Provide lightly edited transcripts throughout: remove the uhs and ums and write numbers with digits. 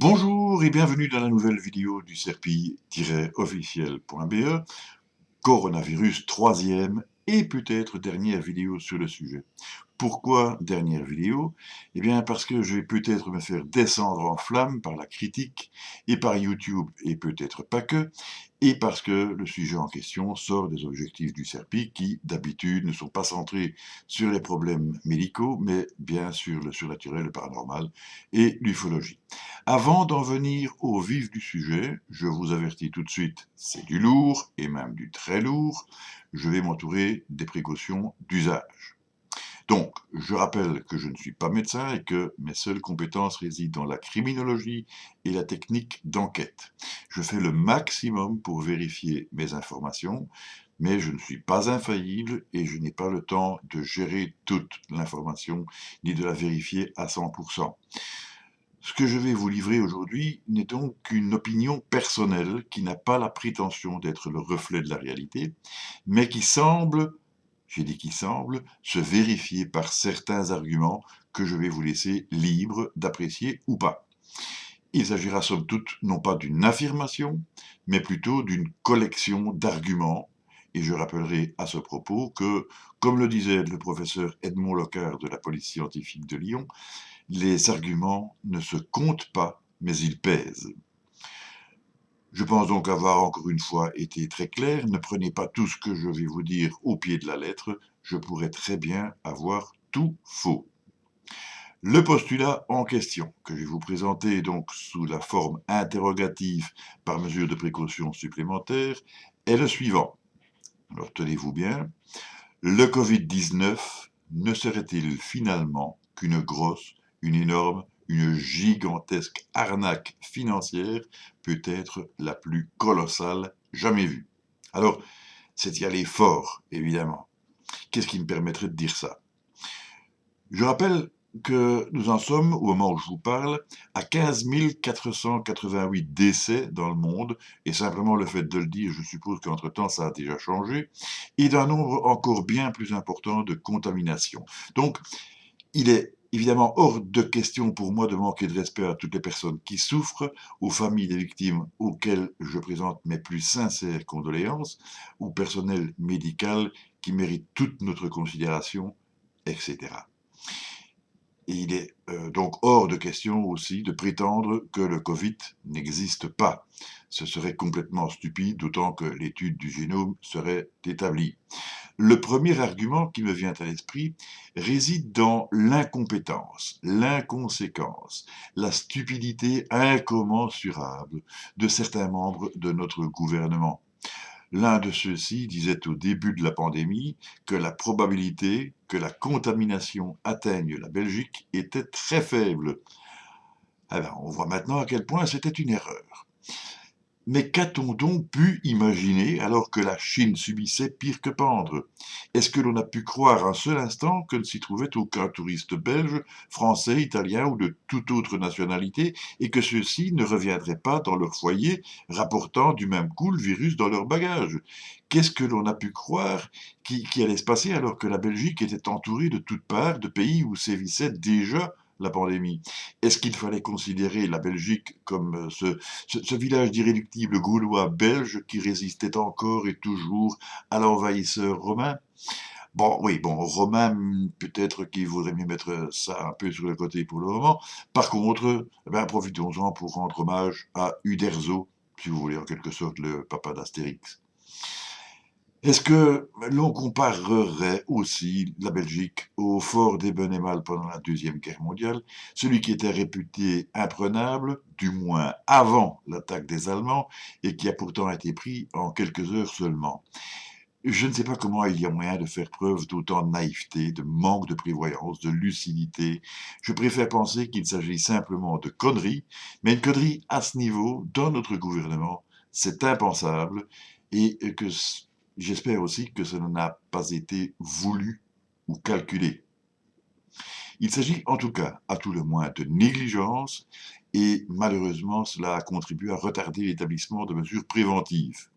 Bonjour et bienvenue dans la nouvelle vidéo du cerpi-officiel.be, coronavirus troisième et peut-être dernière vidéo sur le sujet. Pourquoi dernière vidéo? Eh bien parce que je vais peut-être me faire descendre en flammes par la critique et par YouTube, et peut-être pas que, et parce que le sujet en question sort des objectifs du CERPI qui, d'habitude, ne sont pas centrés sur les problèmes médicaux, mais bien sur le surnaturel, le paranormal et l'ufologie. Avant d'en venir au vif du sujet, je vous avertis tout de suite, c'est du lourd, et même du très lourd. Je vais m'entourer des précautions d'usage. Donc, je rappelle que je ne suis pas médecin et que mes seules compétences résident dans la criminologie et la technique d'enquête. Je fais le maximum pour vérifier mes informations, mais je ne suis pas infaillible et je n'ai pas le temps de gérer toute l'information ni de la vérifier à 100%. Ce que je vais vous livrer aujourd'hui n'est donc qu'une opinion personnelle qui n'a pas la prétention d'être le reflet de la réalité, mais qui semble, j'ai dit qui semble, se vérifier par certains arguments que je vais vous laisser libre d'apprécier ou pas. Il s'agira somme toute non pas d'une affirmation, mais plutôt d'une collection d'arguments, et je rappellerai à ce propos que, comme le disait le professeur Edmond Locard de la police scientifique de Lyon, les arguments ne se comptent pas, mais ils pèsent. Je pense donc avoir encore une fois été très clair. Ne prenez pas tout ce que je vais vous dire au pied de la lettre. Je pourrais très bien avoir tout faux. Le postulat en question, que je vais vous présenter donc sous la forme interrogative par mesure de précaution supplémentaire, est le suivant. Alors tenez-vous bien. Le Covid-19 ne serait-il finalement qu'une grosse, une énorme, une gigantesque arnaque financière, peut-être la plus colossale jamais vue? Alors, c'est y aller fort, évidemment. Qu'est-ce qui me permettrait de dire ça? Je rappelle que nous en sommes, au moment où je vous parle, à 15 488 décès dans le monde, et simplement le fait de le dire, je suppose qu'entre-temps ça a déjà changé, et d'un nombre encore bien plus important de contaminations. Donc, il est évidemment hors de question pour moi de manquer de respect à toutes les personnes qui souffrent, aux familles des victimes auxquelles je présente mes plus sincères condoléances, au personnel médical qui mérite toute notre considération, etc. Et il est donc hors de question aussi de prétendre que le Covid n'existe pas. Ce serait complètement stupide, d'autant que l'étude du génome serait établie. Le premier argument qui me vient à l'esprit réside dans l'incompétence, l'inconséquence, la stupidité incommensurable de certains membres de notre gouvernement. L'un de ceux-ci disait au début de la pandémie que la probabilité que la contamination atteigne la Belgique était très faible. Alors, on voit maintenant à quel point c'était une erreur. Mais qu'a-t-on donc pu imaginer alors que la Chine subissait pire que pendre? Est-ce que l'on a pu croire un seul instant que ne s'y trouvait aucun touriste belge, français, italien ou de toute autre nationalité et que ceux-ci ne reviendraient pas dans leur foyer rapportant du même coup le virus dans leur bagage? Qu'est-ce que l'on a pu croire qui allait se passer alors que la Belgique était entourée de toutes parts de pays où sévissait déjà la pandémie? Est-ce qu'il fallait considérer la Belgique comme ce village d'irréductibles Gaulois belges qui résistait encore et toujours à l'envahisseur romain? Bon, oui, bon, romain, peut-être qu'il vaudrait mieux mettre ça un peu sur le côté pour le moment. Par contre, eh ben, profitons-en pour rendre hommage à Uderzo, si vous voulez, en quelque sorte, le papa d'Astérix. Est-ce que l'on comparerait aussi la Belgique au fort d'Ebenemal pendant la Deuxième Guerre mondiale, celui qui était réputé imprenable, du moins avant l'attaque des Allemands, et qui a pourtant été pris en quelques heures seulement? Je ne sais pas comment il y a moyen de faire preuve d'autant de naïveté, de manque de prévoyance, de lucidité. Je préfère penser qu'il s'agit simplement de conneries, mais une connerie à ce niveau, dans notre gouvernement, c'est impensable, et que j'espère aussi que cela n'a pas été voulu ou calculé. Il s'agit en tout cas, à tout le moins, de négligence, et malheureusement, cela a contribué à retarder l'établissement de mesures préventives.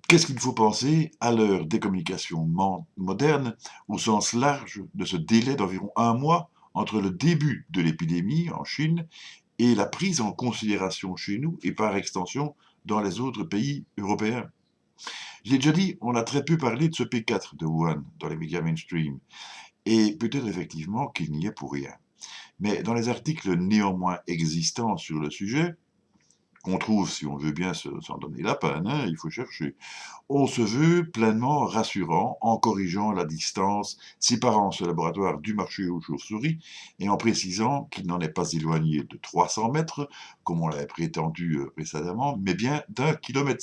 Qu'est-ce qu'il faut penser, à l'heure des communications modernes, au sens large de ce délai d'environ un mois entre le début de l'épidémie en Chine et la prise en considération chez nous et par extension dans les autres pays européens. J'ai déjà dit, on a très peu parlé de ce P4 de Wuhan dans les médias mainstream, et peut-être effectivement qu'il n'y est pour rien. Mais dans les articles néanmoins existants sur le sujet, qu'on trouve si on veut bien s'en donner la peine, hein, il faut chercher, on se veut pleinement rassurant en corrigeant la distance séparant ce laboratoire du marché aux chauves-souris et en précisant qu'il n'en est pas éloigné de 300 mètres, comme on l'avait prétendu précédemment, mais bien d'1,6 km.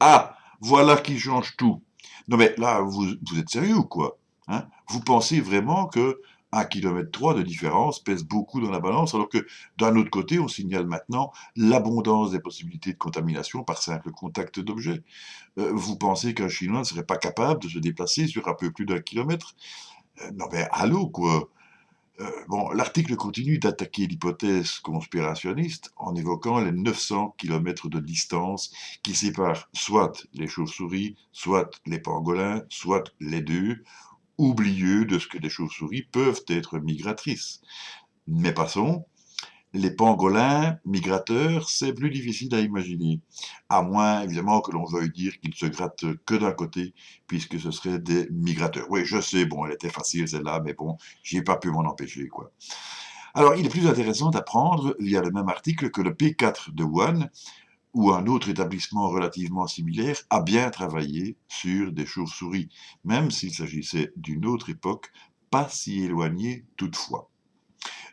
Ah, voilà qui change tout. Non mais là, vous êtes sérieux ou quoi, hein? Vous pensez vraiment que 1,3 km de différence pèse beaucoup dans la balance, alors que d'un autre côté, on signale maintenant l'abondance des possibilités de contamination par simple contact d'objets. Vous pensez qu'un Chinois ne serait pas capable de se déplacer sur un peu plus d'1 km? Non mais allô quoi. Bon, l'article continue d'attaquer l'hypothèse conspirationniste en évoquant les 900 km de distance qui séparent soit les chauves-souris, soit les pangolins, soit les deux, oublieux de ce que les chauves-souris peuvent être migratrices. Mais passons, les pangolins migrateurs, c'est plus difficile à imaginer, à moins évidemment que l'on veuille dire qu'ils se grattent que d'un côté, puisque ce seraient des migrateurs. Oui, je sais, bon, elle était facile celle-là, mais bon, j'ai pas pu m'en empêcher, quoi. Alors, il est plus intéressant d'apprendre, via le même article, que le P4 de Wuhan, ou un autre établissement relativement similaire, a bien travaillé sur des chauves-souris, même s'il s'agissait d'une autre époque, pas si éloignée toutefois.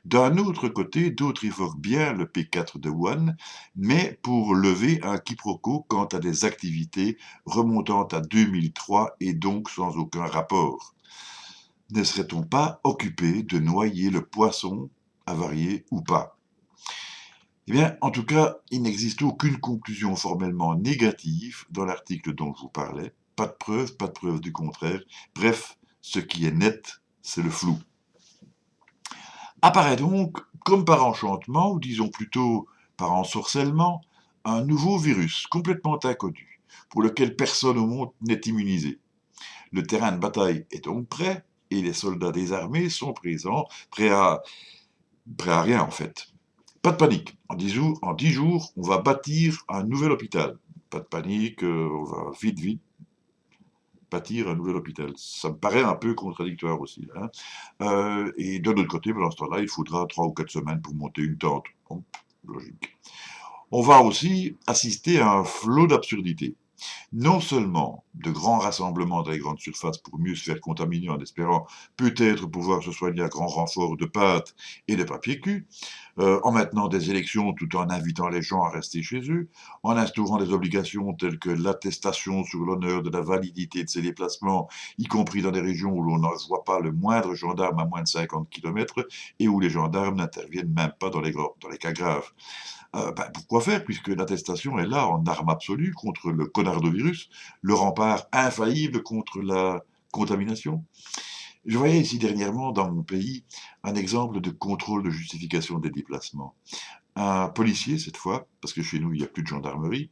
D'un autre côté, d'autres évoquent bien le P4 de Wuhan, mais pour lever un quiproquo quant à des activités remontant à 2003 et donc sans aucun rapport. Ne serait-on pas occupé de noyer le poisson, avarié ou pas? Eh bien, en tout cas, il n'existe aucune conclusion formellement négative dans l'article dont je vous parlais. Pas de preuve du contraire. Bref, ce qui est net, c'est le flou. Apparaît donc, comme par enchantement, ou disons plutôt par ensorcellement, un nouveau virus complètement inconnu, pour lequel personne au monde n'est immunisé. Le terrain de bataille est donc prêt, et les soldats désarmés sont présents, prêts à rien en fait. Pas de panique, en 10 jours, on va bâtir un nouvel hôpital. Pas de panique, on va vite bâtir un nouvel hôpital. Ça me paraît un peu contradictoire aussi, hein. Et de l'autre côté, pendant ce temps-là, il faudra 3 ou 4 semaines pour monter une tente. Bon, logique. On va aussi assister à un flot d'absurdités. Non seulement de grands rassemblements dans les grandes surfaces pour mieux se faire contaminer en espérant peut-être pouvoir se soigner à grand renfort de pâtes et de papier cul, en maintenant des élections tout en invitant les gens à rester chez eux, en instaurant des obligations telles que l'attestation sur l'honneur de la validité de ces déplacements, y compris dans des régions où l'on ne voit pas le moindre gendarme à moins de 50 km et où les gendarmes n'interviennent même pas dans les cas graves. Pourquoi faire, puisque l'attestation est là en arme absolue contre le conardovirus, le rempart infaillible contre la contamination. Je voyais ici dernièrement dans mon pays un exemple de contrôle de justification des déplacements. Un policier, cette fois, parce que chez nous il n'y a plus de gendarmerie,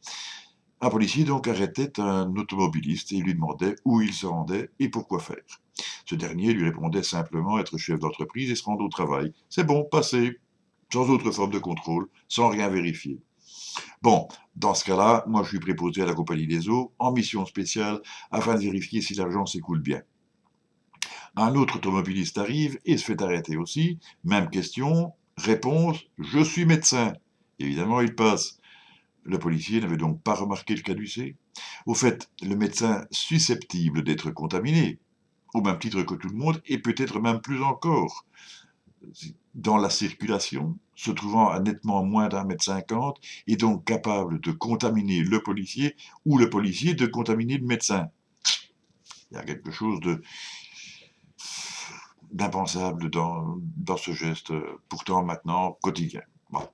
un policier donc arrêtait un automobiliste et lui demandait où il se rendait et pourquoi faire. Ce dernier lui répondait simplement être chef d'entreprise et se rendre au travail. C'est bon, passez, sans autre forme de contrôle, sans rien vérifier. Bon, dans ce cas-là, moi je suis préposé à la Compagnie des eaux, en mission spéciale, afin de vérifier si l'argent s'écoule bien. Un autre automobiliste arrive et se fait arrêter aussi. Même question, réponse, je suis médecin. Évidemment, il passe. Le policier n'avait donc pas remarqué le caducée. Au fait, le médecin susceptible d'être contaminé, au même titre que tout le monde, et peut-être même plus encore, dans la circulation, se trouvant à nettement moins d'1,50 m, et donc capable de contaminer le policier, ou le policier de contaminer le médecin. Il y a quelque chose d'impensable dans ce geste, pourtant maintenant quotidien. Bon.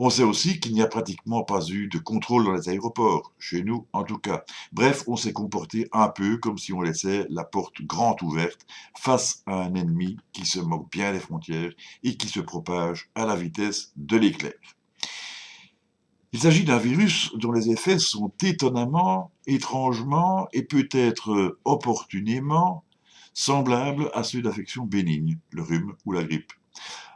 On sait aussi qu'il n'y a pratiquement pas eu de contrôle dans les aéroports, chez nous en tout cas. Bref, on s'est comporté un peu comme si on laissait la porte grande ouverte face à un ennemi qui se moque bien des frontières et qui se propage à la vitesse de l'éclair. Il s'agit d'un virus dont les effets sont étonnamment, étrangement et peut-être opportunément semblables à ceux d'affections bénignes, le rhume ou la grippe.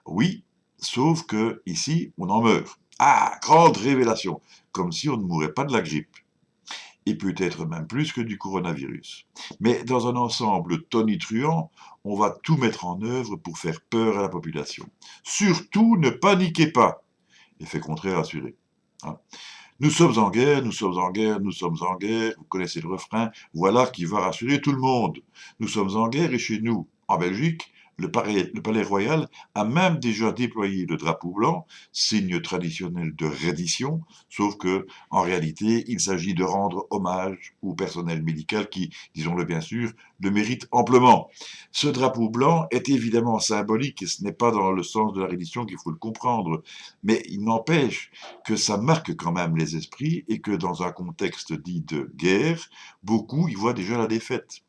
Oui, sauf que ici, on en meurt. Ah, grande révélation, comme si on ne mourait pas de la grippe, et peut-être même plus que du coronavirus. Mais dans un ensemble tonitruant, on va tout mettre en œuvre pour faire peur à la population. Surtout, ne paniquez pas. Effet contraire assuré. Hein. Nous sommes en guerre, nous sommes en guerre, nous sommes en guerre. Vous connaissez le refrain. Voilà qui va rassurer tout le monde. Nous sommes en guerre et chez nous, en Belgique, le palais royal a même déjà déployé le drapeau blanc, signe traditionnel de reddition, sauf que, en réalité, il s'agit de rendre hommage au personnel médical qui, disons-le bien sûr, le mérite amplement. Ce drapeau blanc est évidemment symbolique et ce n'est pas dans le sens de la reddition qu'il faut le comprendre, mais il n'empêche que ça marque quand même les esprits et que dans un contexte dit de guerre, beaucoup y voient déjà la défaite.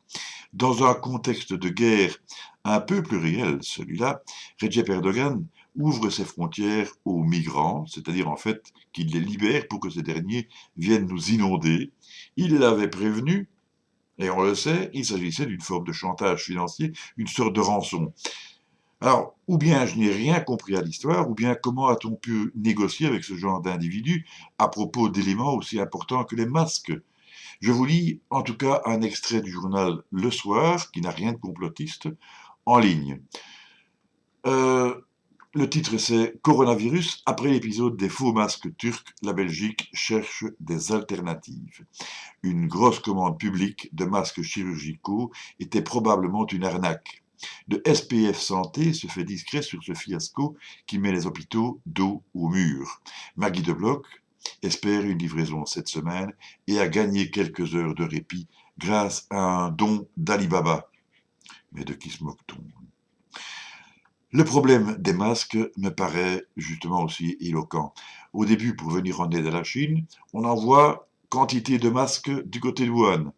Dans un contexte de guerre un peu plus réel, celui-là, Recep Erdogan ouvre ses frontières aux migrants, c'est-à-dire en fait qu'il les libère pour que ces derniers viennent nous inonder. Il l'avait prévenu, et on le sait, il s'agissait d'une forme de chantage financier, une sorte de rançon. Alors, ou bien je n'ai rien compris à l'histoire, ou bien comment a-t-on pu négocier avec ce genre d'individus à propos d'éléments aussi importants que les masques? Je vous lis en tout cas un extrait du journal Le Soir, qui n'a rien de complotiste, en ligne. Euh, le titre c'est Coronavirus, après l'épisode des faux masques turcs, la Belgique cherche des alternatives. Une grosse commande publique de masques chirurgicaux était probablement une arnaque. Le SPF Santé se fait discret sur ce fiasco qui met les hôpitaux dos au mur. Maggie Debloc espère une livraison cette semaine et a gagné quelques heures de répit grâce à un don d'Alibaba. Mais de qui se moque-t-on? Le problème des masques me paraît justement aussi éloquent. Au début, pour venir en aide à la Chine, on envoie quantité de masques du côté de Wuhan.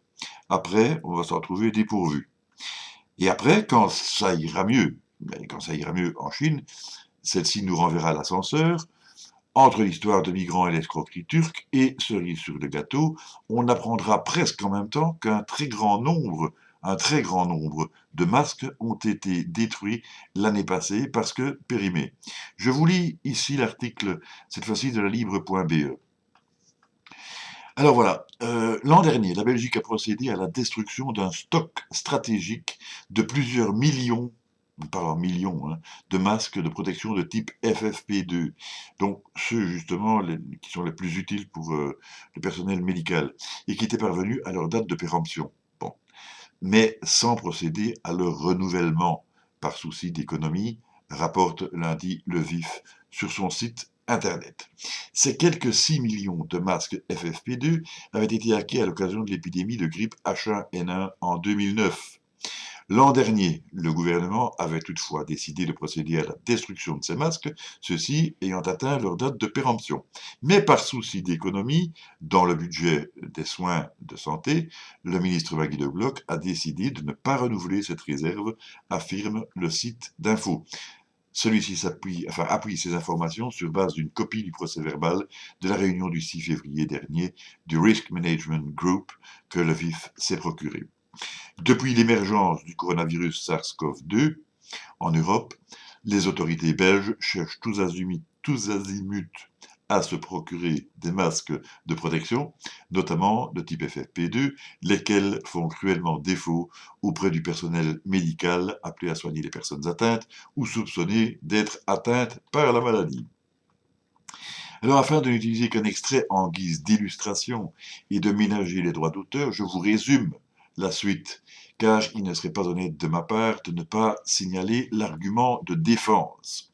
Après, on va s'en trouver dépourvu. Et après, quand ça ira mieux en Chine, celle-ci nous renverra l'ascenseur. Entre l'histoire de migrants et l'escroquerie turque, et cerise sur le gâteau, on apprendra presque en même temps qu'un un très grand nombre de masques ont été détruits l'année passée parce que périmés. Je vous lis ici l'article, cette fois-ci de la libre.be. Alors voilà, l'an dernier, la Belgique a procédé à la destruction d'un stock stratégique de plusieurs millions, pas en millions, hein, de masques de protection de type FFP2. Donc ceux justement qui sont les plus utiles pour le personnel médical et qui étaient parvenus à leur date de péremption. Bon, mais sans procéder à leur renouvellement par souci d'économie, rapporte lundi Le Vif sur son site internet. Ces quelques 6 millions de masques FFP2 avaient été acquis à l'occasion de l'épidémie de grippe H1N1 en 2009. L'an dernier, le gouvernement avait toutefois décidé de procéder à la destruction de ces masques, ceux-ci ayant atteint leur date de péremption. Mais par souci d'économie, dans le budget des soins de santé, le ministre Maggie Debloc a décidé de ne pas renouveler cette réserve, affirme le site d'info. Celui-ci appuie ses informations sur base d'une copie du procès-verbal de la réunion du 6 février dernier du Risk Management Group que le VIF s'est procuré. Depuis l'émergence du coronavirus SARS-CoV-2 en Europe, les autorités belges cherchent tous azimuts à se procurer des masques de protection, notamment de type FFP2, lesquels font cruellement défaut auprès du personnel médical appelé à soigner les personnes atteintes ou soupçonnées d'être atteintes par la maladie. Alors, afin de n'utiliser qu'un extrait en guise d'illustration et de ménager les droits d'auteur, je vous résume la suite, car il ne serait pas honnête de ma part de ne pas signaler l'argument de défense.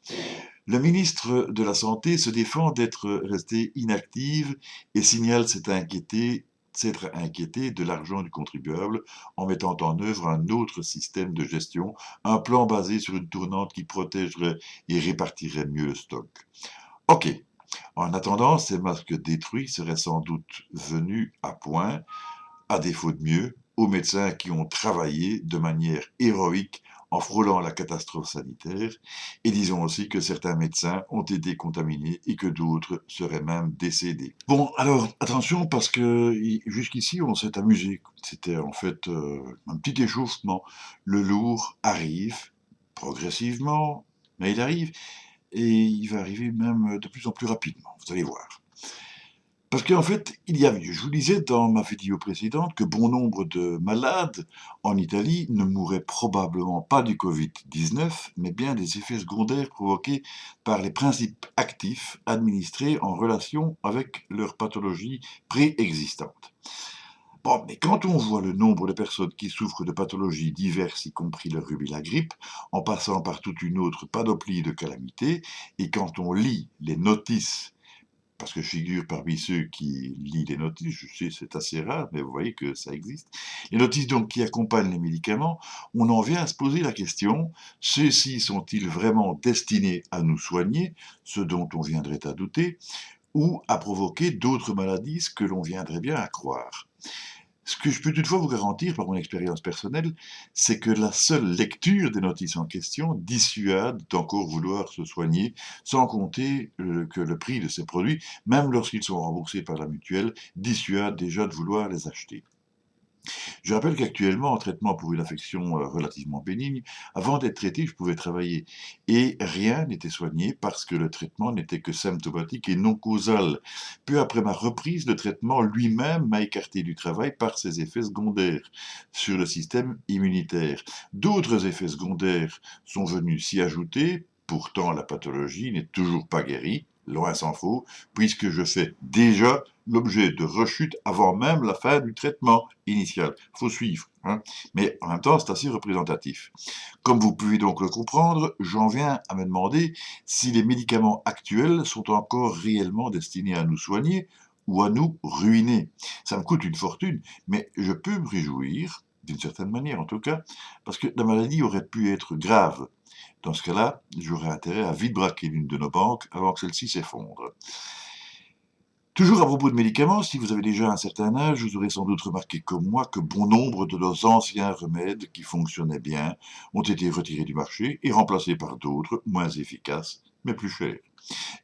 Le ministre de la Santé se défend d'être resté inactive et signale s'être inquiété de l'argent du contribuable en mettant en œuvre un autre système de gestion, un plan basé sur une tournante qui protégerait et répartirait mieux le stock. Ok. En attendant, ces masques détruits seraient sans doute venus à point, à défaut de mieux, aux médecins qui ont travaillé de manière héroïque en frôlant la catastrophe sanitaire, et disons aussi que certains médecins ont été contaminés et que d'autres seraient même décédés. Bon, alors attention parce que jusqu'ici on s'est amusé, c'était en fait un petit échauffement. Le lourd arrive progressivement, mais il arrive, et il va arriver même de plus en plus rapidement, vous allez voir. Parce qu'en fait, il y a, je vous disais dans ma vidéo précédente que bon nombre de malades en Italie ne mourraient probablement pas du Covid-19, mais bien des effets secondaires provoqués par les principes actifs administrés en relation avec leur pathologie préexistante. Bon, mais quand on voit le nombre de personnes qui souffrent de pathologies diverses, y compris le rhume et la grippe, en passant par toute une autre panoplie de calamités, et quand on lit les notices, parce que je figure parmi ceux qui lisent les notices, je sais c'est assez rare, mais vous voyez que ça existe. Les notices donc qui accompagnent les médicaments, on en vient à se poser la question, ceux-ci sont-ils vraiment destinés à nous soigner, ce dont on viendrait à douter, ou à provoquer d'autres maladies, ce que l'on viendrait bien à croire? Ce que je peux toutefois vous garantir par mon expérience personnelle, c'est que la seule lecture des notices en question dissuade d'encore vouloir se soigner, sans compter que le prix de ces produits, même lorsqu'ils sont remboursés par la mutuelle, dissuade déjà de vouloir les acheter. Je rappelle qu'actuellement, en traitement pour une affection relativement bénigne, avant d'être traité, je pouvais travailler et rien n'était soigné parce que le traitement n'était que symptomatique et non causal. Peu après ma reprise, le traitement lui-même m'a écarté du travail par ses effets secondaires sur le système immunitaire. D'autres effets secondaires sont venus s'y ajouter. Pourtant, la pathologie n'est toujours pas guérie, loin s'en faut, puisque je fais déjà l'objet de rechutes avant même la fin du traitement initial. Il faut suivre, hein. Mais en même temps, c'est assez représentatif. Comme vous pouvez donc le comprendre, j'en viens à me demander si les médicaments actuels sont encore réellement destinés à nous soigner ou à nous ruiner. Ça me coûte une fortune, mais je peux me réjouir, d'une certaine manière en tout cas, parce que la maladie aurait pu être grave. Dans ce cas-là, j'aurais intérêt à vite braquer l'une de nos banques avant que celle-ci s'effondre. Toujours à propos de médicaments, si vous avez déjà un certain âge, vous aurez sans doute remarqué comme moi que bon nombre de nos anciens remèdes qui fonctionnaient bien ont été retirés du marché et remplacés par d'autres, moins efficaces, mais plus chers.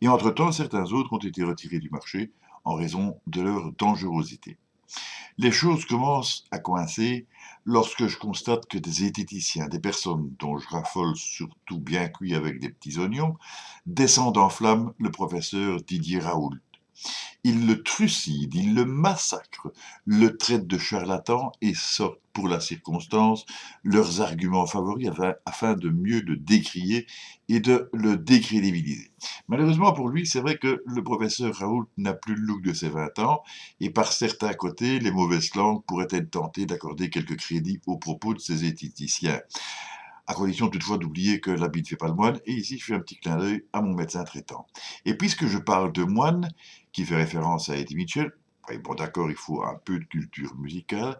Et entre-temps, certains autres ont été retirés du marché en raison de leur dangerosité. Les choses commencent à coincer lorsque je constate que des zététiciens, des personnes dont je raffole surtout bien cuits avec des petits oignons, descendent en flammes le professeur Didier Raoult. Ils le trucident, ils le massacrent, le traitent de charlatan et sortent pour la circonstance leurs arguments favoris afin de mieux le décrier et de le décrédibiliser. Malheureusement pour lui, c'est vrai que le professeur Raoult n'a plus le look de ses 20 ans et par certains côtés, les mauvaises langues pourraient être tentées d'accorder quelques crédits aux propos de ses éthiciciens, à condition toutefois d'oublier que l'habit ne fait pas le moine, et ici je fais un petit clin d'œil à mon médecin traitant. Et puisque je parle de moine, qui fait référence à Eddie Mitchell, oui, bon d'accord, il faut un peu de culture musicale,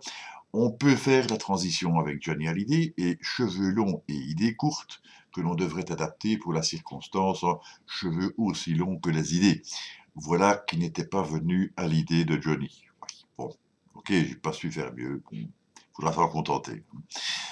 on peut faire la transition avec Johnny Hallyday et cheveux longs et idées courtes, que l'on devrait adapter pour la circonstance en cheveux aussi longs que les idées. Voilà qui n'était pas venu à l'idée de Johnny. Oui, bon, ok, j'ai pas su faire mieux, il faudra s'en contenter.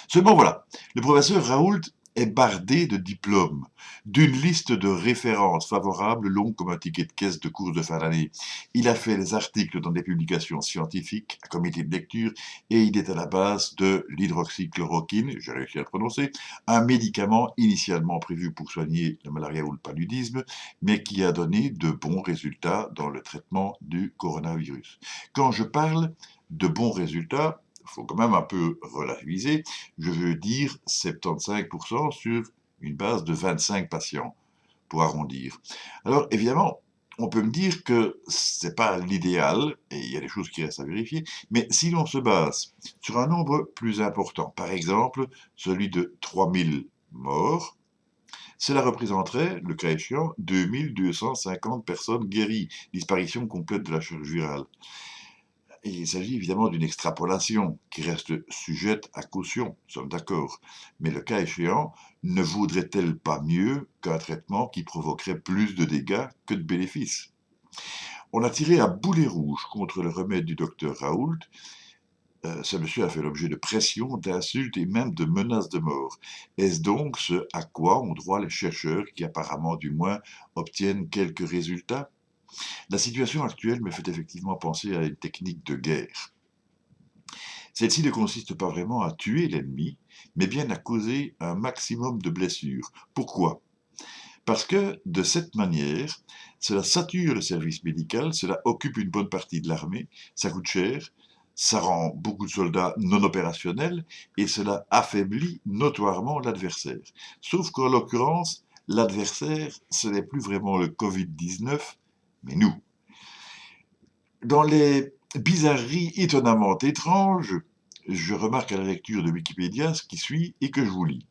Seulement voilà, le professeur Raoult est bardé de diplômes, d'une liste de références favorables longue comme un ticket de caisse de course de fin d'année. Il a fait des articles dans des publications scientifiques, un comité de lecture, et il est à la base de l'hydroxychloroquine, j'ai réussi à le prononcer, un médicament initialement prévu pour soigner la malaria ou le paludisme, mais qui a donné de bons résultats dans le traitement du coronavirus. Quand je parle de bons résultats, il faut quand même un peu relativiser, je veux dire 75% sur une base de 25 patients, pour arrondir. Alors évidemment, on peut me dire que c'est pas l'idéal, et il y a des choses qui restent à vérifier, mais si l'on se base sur un nombre plus important, par exemple celui de 3000 morts, cela représenterait, le cas échéant, 2250 personnes guéries, disparition complète de la charge virale. Et il s'agit évidemment d'une extrapolation qui reste sujette à caution, nous sommes d'accord. Mais le cas échéant, ne vaudrait-elle pas mieux qu'un traitement qui provoquerait plus de dégâts que de bénéfices? On a tiré à boulet rouge contre le remède du docteur Raoult, ce monsieur a fait l'objet de pressions, d'insultes et même de menaces de mort. Est-ce donc ce à quoi ont droit les chercheurs qui apparemment du moins obtiennent quelques résultats? La situation actuelle me fait effectivement penser à une technique de guerre. Celle-ci ne consiste pas vraiment à tuer l'ennemi, mais bien à causer un maximum de blessures. Pourquoi? Parce que de cette manière, cela sature le service médical, cela occupe une bonne partie de l'armée, ça coûte cher, ça rend beaucoup de soldats non opérationnels et cela affaiblit notoirement l'adversaire. Sauf qu'en l'occurrence, l'adversaire, ce n'est plus vraiment le Covid-19, mais nous. Dans les bizarreries étonnamment étranges, je remarque à la lecture de Wikipédia ce qui suit et que je vous lis.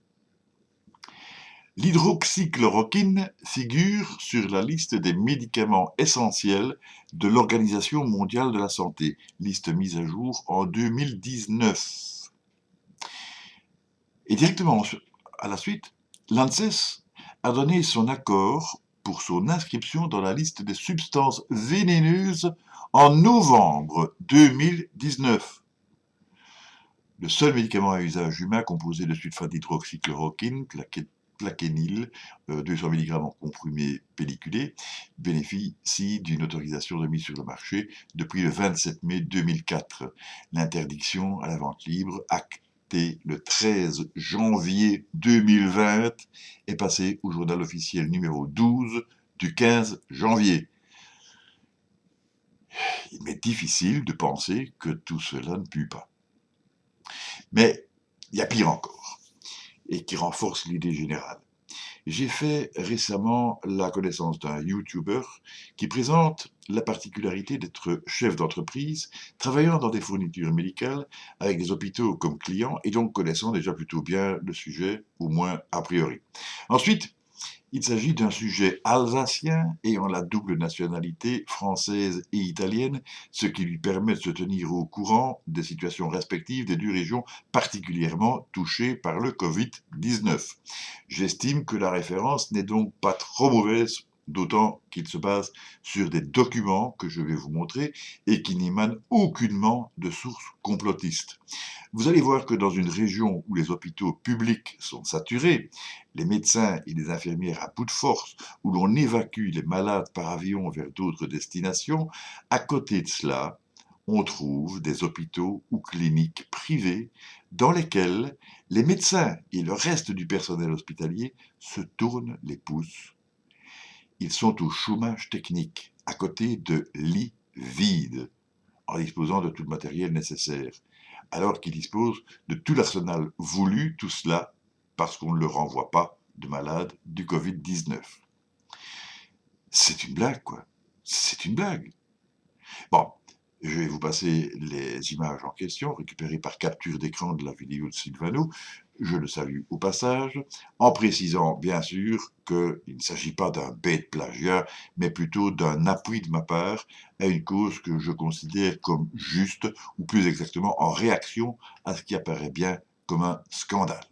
L'hydroxychloroquine figure sur la liste des médicaments essentiels de l'Organisation mondiale de la santé, liste mise à jour en 2019. Et directement à la suite, l'ANSES a donné son accord pour son inscription dans la liste des substances vénéneuses en novembre 2019. Le seul médicament à usage humain composé de sulfate d'hydroxychloroquine, plaquenil, 200 mg en comprimé pelliculé, bénéficie d'une autorisation de mise sur le marché depuis le 27 mai 2004. L'interdiction à la vente libre, actée le 13 janvier 2020, est passée au journal officiel numéro 12 du 15 janvier. Il m'est difficile de penser que tout cela ne pue pas. Mais il y a pire encore, et qui renforce l'idée générale. J'ai fait récemment la connaissance d'un YouTuber qui présente la particularité d'être chef d'entreprise, travaillant dans des fournitures médicales, avec des hôpitaux comme clients, et donc connaissant déjà plutôt bien le sujet, au moins a priori. Ensuite, il s'agit d'un sujet alsacien ayant la double nationalité française et italienne, ce qui lui permet de se tenir au courant des situations respectives des deux régions particulièrement touchées par le Covid-19. J'estime que la référence n'est donc pas trop mauvaise, d'autant qu'il se base sur des documents que je vais vous montrer et qui n'émanent aucunement de sources complotistes. Vous allez voir que dans une région où les hôpitaux publics sont saturés, les médecins et les infirmières à bout de force, où l'on évacue les malades par avion vers d'autres destinations, à côté de cela, on trouve des hôpitaux ou cliniques privées dans lesquels les médecins et le reste du personnel hospitalier se tournent les pouces. Ils sont au chômage technique, à côté de lits vides, en disposant de tout le matériel nécessaire, alors qu'ils disposent de tout l'arsenal voulu, tout cela, parce qu'on ne leur renvoie pas de malades du Covid-19. C'est une blague, quoi. C'est une blague. Bon, je vais vous passer les images en question, récupérées par capture d'écran de la vidéo de Sylvano. Je le salue au passage, en précisant bien sûr qu'il ne s'agit pas d'un bête plagiat, mais plutôt d'un appui de ma part à une cause que je considère comme juste, ou plus exactement en réaction à ce qui apparaît bien comme un scandale.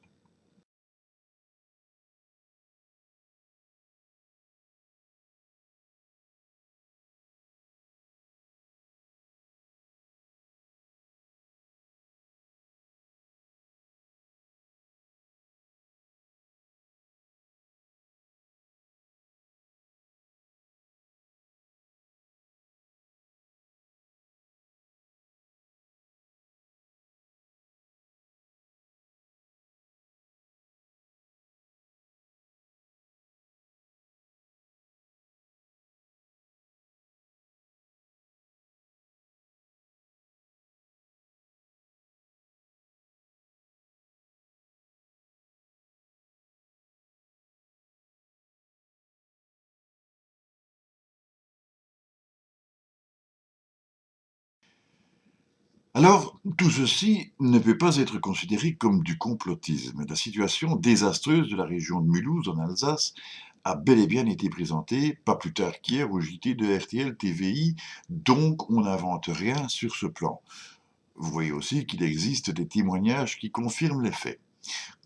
Alors, tout ceci ne peut pas être considéré comme du complotisme. La situation désastreuse de la région de Mulhouse, en Alsace, a bel et bien été présentée, pas plus tard qu'hier, au JT de RTL TVI, donc on n'invente rien sur ce plan. Vous voyez aussi qu'il existe des témoignages qui confirment les faits.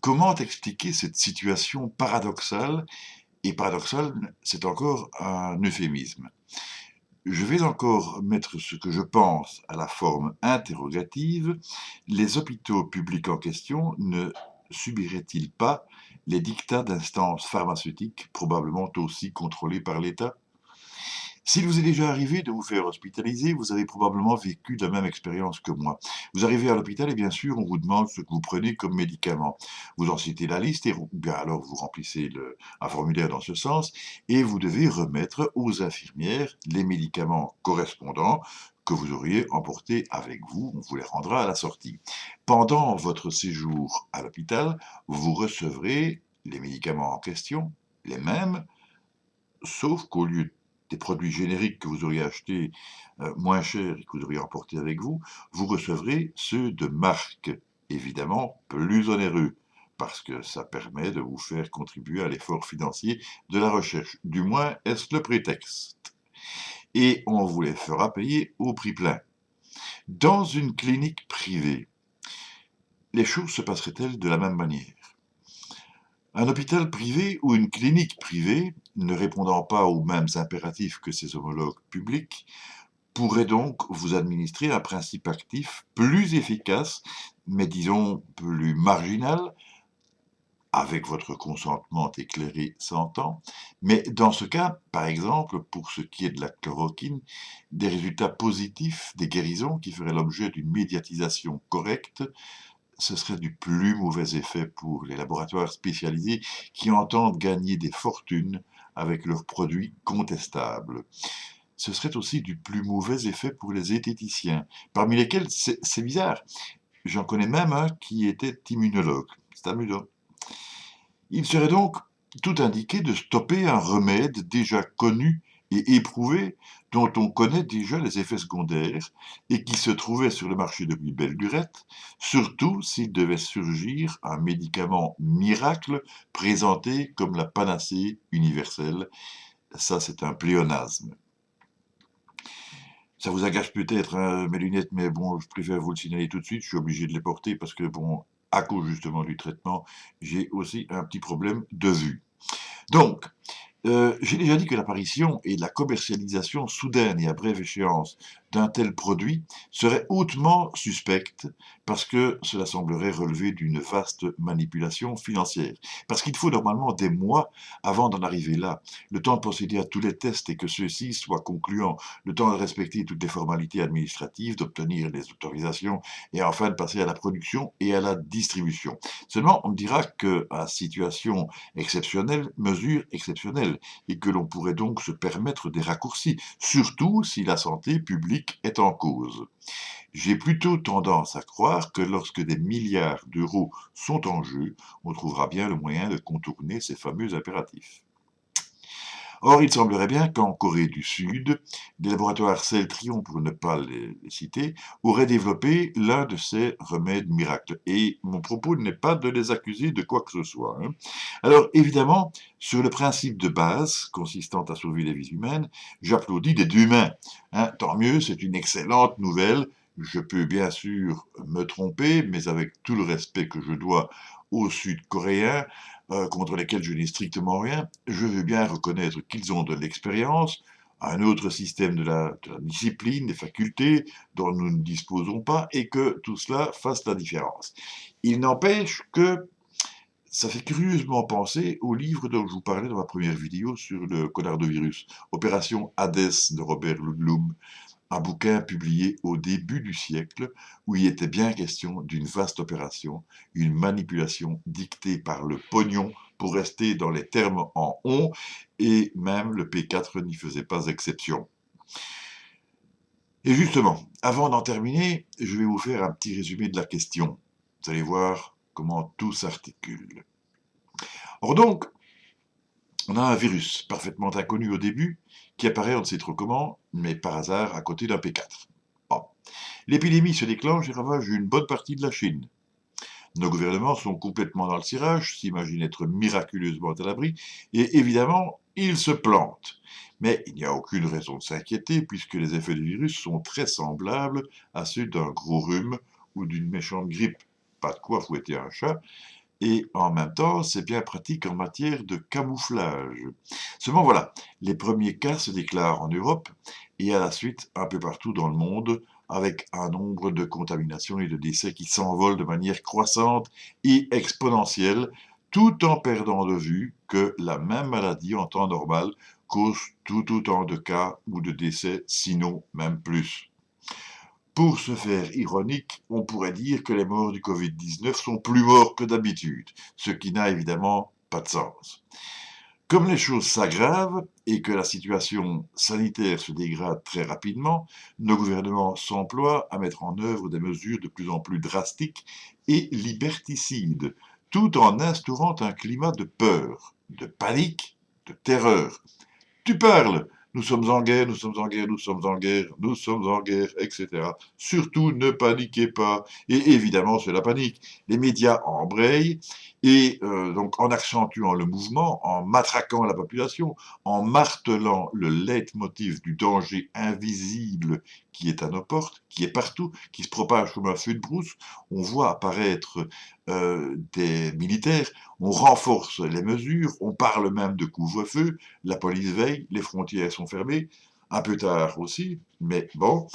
Comment expliquer cette situation paradoxale? Et paradoxale, c'est encore un euphémisme. Je vais encore mettre ce que je pense à la forme interrogative. Les hôpitaux publics en question ne subiraient-ils pas les dictats d'instances pharmaceutiques, probablement aussi contrôlées par l'État? S'il vous est déjà arrivé de vous faire hospitaliser, vous avez probablement vécu la même expérience que moi. Vous arrivez à l'hôpital et bien sûr, on vous demande ce que vous prenez comme médicament. Vous en citez la liste et bien alors vous remplissez un formulaire dans ce sens et vous devez remettre aux infirmières les médicaments correspondants que vous auriez emportés avec vous. On vous les rendra à la sortie. Pendant votre séjour à l'hôpital, vous recevrez les médicaments en question, les mêmes, sauf qu'au lieu des produits génériques que vous auriez achetés moins chers et que vous auriez emportés avec vous, vous recevrez ceux de marque, évidemment plus onéreux, parce que ça permet de vous faire contribuer à l'effort financier de la recherche. Du moins, est-ce le prétexte? Et on vous les fera payer au prix plein. Dans une clinique privée, les choses se passeraient-elles de la même manière? Un hôpital privé ou une clinique privée, ne répondant pas aux mêmes impératifs que ses homologues publics, pourrait donc vous administrer un principe actif plus efficace, mais disons plus marginal, avec votre consentement éclairé s'entend, mais dans ce cas, par exemple, pour ce qui est de la chloroquine, des résultats positifs, des guérisons qui feraient l'objet d'une médiatisation correcte, ce serait du plus mauvais effet pour les laboratoires spécialisés qui entendent gagner des fortunes avec leurs produits contestables. Ce serait aussi du plus mauvais effet pour les zététiciens, parmi lesquels, c'est bizarre, j'en connais même un qui était immunologue. C'est amusant. Il serait donc tout indiqué de stopper un remède déjà connu et éprouvé, dont on connaît déjà les effets secondaires, et qui se trouvait sur le marché depuis belle lurette, surtout s'il devait surgir un médicament miracle présenté comme la panacée universelle. Ça, c'est un pléonasme. Ça vous agace peut-être, hein, mes lunettes, mais bon, je préfère vous le signaler tout de suite, je suis obligé de les porter parce que, bon, à cause justement du traitement, j'ai aussi un petit problème de vue. Donc, j'ai déjà dit que l'apparition et la commercialisation soudaine et à brève échéance d'un tel produit serait hautement suspecte parce que cela semblerait relever d'une vaste manipulation financière. Parce qu'il faut normalement des mois avant d'en arriver là, le temps de procéder à tous les tests et que ceux-ci soient concluants, le temps de respecter toutes les formalités administratives, d'obtenir les autorisations et enfin de passer à la production et à la distribution. Seulement, on me dira que à situation exceptionnelle, mesure exceptionnelle, et que l'on pourrait donc se permettre des raccourcis, surtout si la santé publique est en cause. J'ai plutôt tendance à croire que lorsque des milliards d'euros sont en jeu, on trouvera bien le moyen de contourner ces fameux impératifs. Or, il semblerait bien qu'en Corée du Sud, des laboratoires Celltrion, pour ne pas les citer, auraient développé l'un de ces remèdes miracles. Et mon propos n'est pas de les accuser de quoi que ce soit, hein. Alors, évidemment, sur le principe de base, consistant à sauver les vies humaines, j'applaudis des deux mains, hein. Tant mieux, c'est une excellente nouvelle. Je peux bien sûr me tromper, mais avec tout le respect que je dois aux Sud-Coréens, contre lesquels je n'ai strictement rien, je veux bien reconnaître qu'ils ont de l'expérience, un autre système de la discipline, des facultés dont nous ne disposons pas, et que tout cela fasse la différence. Il n'empêche que ça fait curieusement penser au livre dont je vous parlais dans ma première vidéo sur le Codardovirus, Opération Hades de Robert Ludlum, un bouquin publié au début du siècle où il était bien question d'une vaste opération, une manipulation dictée par le pognon pour rester dans les termes en on, et même le P4 n'y faisait pas exception. Et justement, avant d'en terminer, je vais vous faire un petit résumé de la question. Vous allez voir comment tout s'articule. Or donc, on a un virus parfaitement inconnu au début, qui apparaît on ne sait trop comment, mais par hasard à côté d'un P4. Bon. L'épidémie se déclenche et ravage une bonne partie de la Chine. Nos gouvernements sont complètement dans le cirage, s'imaginent être miraculeusement à l'abri, et évidemment, ils se plantent. Mais il n'y a aucune raison de s'inquiéter, puisque les effets du virus sont très semblables à ceux d'un gros rhume ou d'une méchante grippe. Pas de quoi fouetter un chat, et en même temps, c'est bien pratique en matière de camouflage. Seulement voilà, les premiers cas se déclarent en Europe et à la suite un peu partout dans le monde, avec un nombre de contaminations et de décès qui s'envolent de manière croissante et exponentielle, tout en perdant de vue que la même maladie en temps normal cause tout autant de cas ou de décès, sinon même plus. Pour se faire ironique, on pourrait dire que les morts du Covid-19 sont plus morts que d'habitude, ce qui n'a évidemment pas de sens. Comme les choses s'aggravent et que la situation sanitaire se dégrade très rapidement, nos gouvernements s'emploient à mettre en œuvre des mesures de plus en plus drastiques et liberticides, tout en instaurant un climat de peur, de panique, de terreur. Tu parles, nous sommes en guerre, nous sommes en guerre, nous sommes en guerre, nous sommes en guerre, etc. Surtout ne paniquez pas. Et évidemment, c'est la panique. Les médias embrayent et donc en accentuant le mouvement, en matraquant la population, en martelant le leitmotiv du danger invisible qui est à nos portes, qui est partout, qui se propage comme un feu de brousse. On voit apparaître des militaires, on renforce les mesures, on parle même de couvre-feu, la police veille, les frontières sont fermées, un peu tard aussi, mais bon,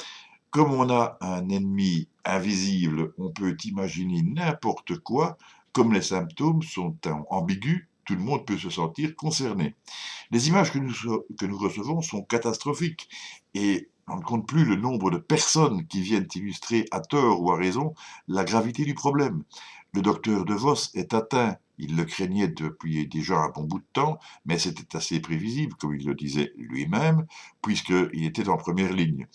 comme on a un ennemi invisible, on peut imaginer n'importe quoi, comme les symptômes sont ambigus, tout le monde peut se sentir concerné. Les images que nous recevons sont catastrophiques et on ne compte plus le nombre de personnes qui viennent illustrer à tort ou à raison la gravité du problème. Le docteur De Vos est atteint, il le craignait depuis déjà un bon bout de temps, mais c'était assez prévisible, comme il le disait lui-même, puisqu'il était en première ligne.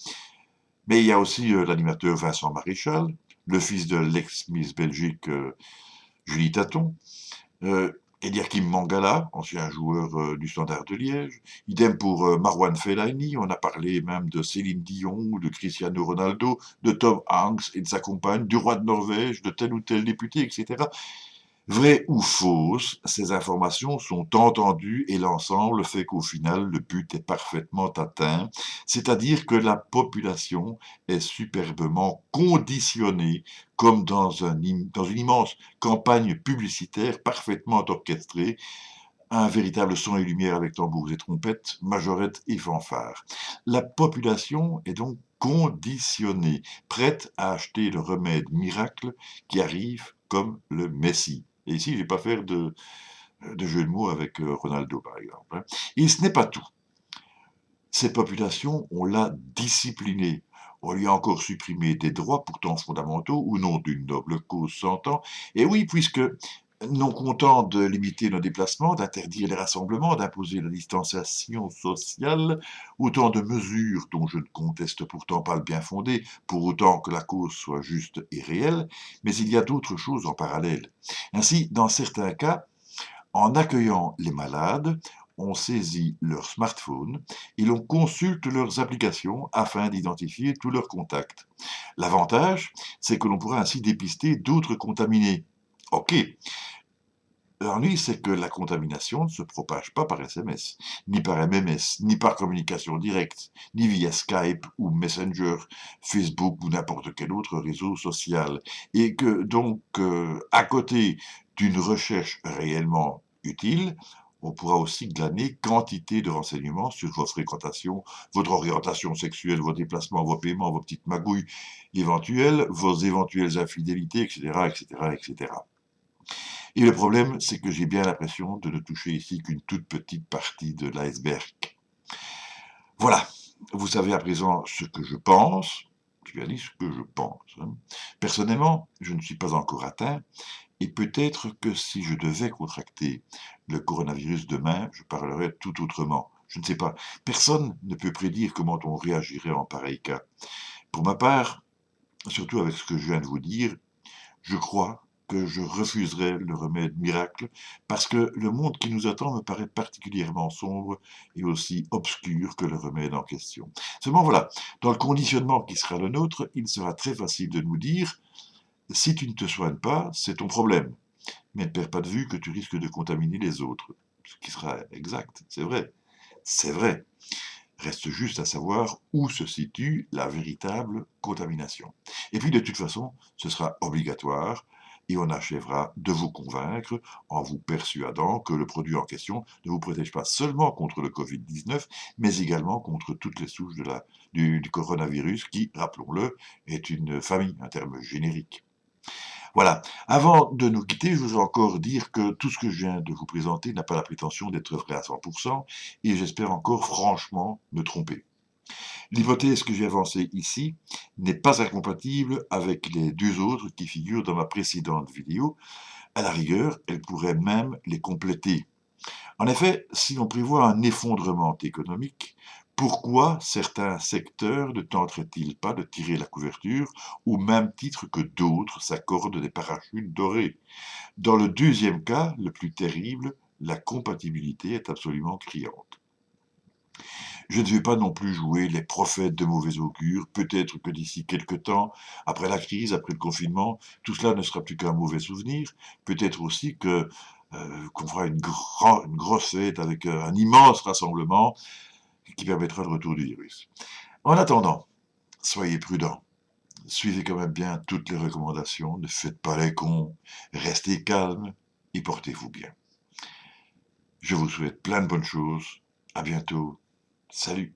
Mais il y a aussi l'animateur Vincent Maréchal, le fils de l'ex-Miss Belgique Julie Taton, Eliakim Mangala, ancien joueur du Standard de Liège. Idem pour Marwan Fellaini, on a parlé même de Céline Dion, de Cristiano Ronaldo, de Tom Hanks et de sa compagne, du roi de Norvège, de tel ou tel député, etc. Vraies ou fausses, ces informations sont entendues et l'ensemble fait qu'au final, le but est parfaitement atteint, c'est-à-dire que la population est superbement conditionnée, comme dans une immense campagne publicitaire parfaitement orchestrée, un véritable son et lumière avec tambours et trompettes, majorettes et fanfares. La population est donc conditionnée, prête à acheter le remède miracle qui arrive comme le Messie. Et ici, je ne vais pas faire de jeu de mots avec Ronaldo, par exemple. Hein. Et ce n'est pas tout. Ces populations, on l'a discipliné. On lui a encore supprimé des droits pourtant fondamentaux au nom d'une noble cause s'entend. Et oui, puisque non content de limiter nos déplacements, d'interdire les rassemblements, d'imposer la distanciation sociale, autant de mesures dont je ne conteste pourtant pas le bien fondé, pour autant que la cause soit juste et réelle, mais il y a d'autres choses en parallèle. Ainsi, dans certains cas, en accueillant les malades, on saisit leur smartphone et l'on consulte leurs applications afin d'identifier tous leurs contacts. L'avantage, c'est que l'on pourra ainsi dépister d'autres contaminés. Ok, l'ennui, c'est que la contamination ne se propage pas par SMS, ni par MMS, ni par communication directe, ni via Skype ou Messenger, Facebook ou n'importe quel autre réseau social. Et que donc, à côté d'une recherche réellement utile, on pourra aussi glaner quantité de renseignements sur vos fréquentations, votre orientation sexuelle, vos déplacements, vos paiements, vos petites magouilles éventuelles, vos éventuelles infidélités, etc., etc., etc. Et le problème, c'est que j'ai bien l'impression de ne toucher ici qu'une toute petite partie de l'iceberg. Voilà, vous savez à présent ce que je pense. Je bien dit ce que je pense. Hein. Personnellement, je ne suis pas encore atteint, et peut-être que si je devais contracter le coronavirus demain, je parlerais tout autrement. Je ne sais pas. Personne ne peut prédire comment on réagirait en pareil cas. Pour ma part, surtout avec ce que je viens de vous dire, je crois que je refuserai le remède miracle parce que le monde qui nous attend me paraît particulièrement sombre et aussi obscur que le remède en question. Seulement voilà, dans le conditionnement qui sera le nôtre, il sera très facile de nous dire si tu ne te soignes pas, c'est ton problème. Mais ne perds pas de vue que tu risques de contaminer les autres. Ce qui sera exact, c'est vrai. C'est vrai. Reste juste à savoir où se situe la véritable contamination. Et puis de toute façon, ce sera obligatoire et on achèvera de vous convaincre en vous persuadant que le produit en question ne vous protège pas seulement contre le Covid-19, mais également contre toutes les souches du coronavirus qui, rappelons-le, est une famille, un terme générique. Voilà. Avant de nous quitter, je voudrais encore dire que tout ce que je viens de vous présenter n'a pas la prétention d'être vrai à 100%, et j'espère encore franchement me tromper. L'hypothèse que j'ai avancée ici n'est pas incompatible avec les deux autres qui figurent dans ma précédente vidéo. À la rigueur, elle pourrait même les compléter. En effet, si l'on prévoit un effondrement économique, pourquoi certains secteurs ne tenteraient-ils pas de tirer la couverture au même titre que d'autres s'accordent des parachutes dorés? Dans le deuxième cas, le plus terrible, la compatibilité est absolument criante. Je ne vais pas non plus jouer les prophètes de mauvais augure. Peut-être que d'ici quelque temps, après la crise, après le confinement, tout cela ne sera plus qu'un mauvais souvenir. Peut-être aussi qu'on fera une grosse fête avec un immense rassemblement qui permettra le retour du virus. En attendant, soyez prudents. Suivez quand même bien toutes les recommandations. Ne faites pas les cons. Restez calmes et portez-vous bien. Je vous souhaite plein de bonnes choses. À bientôt. Salut.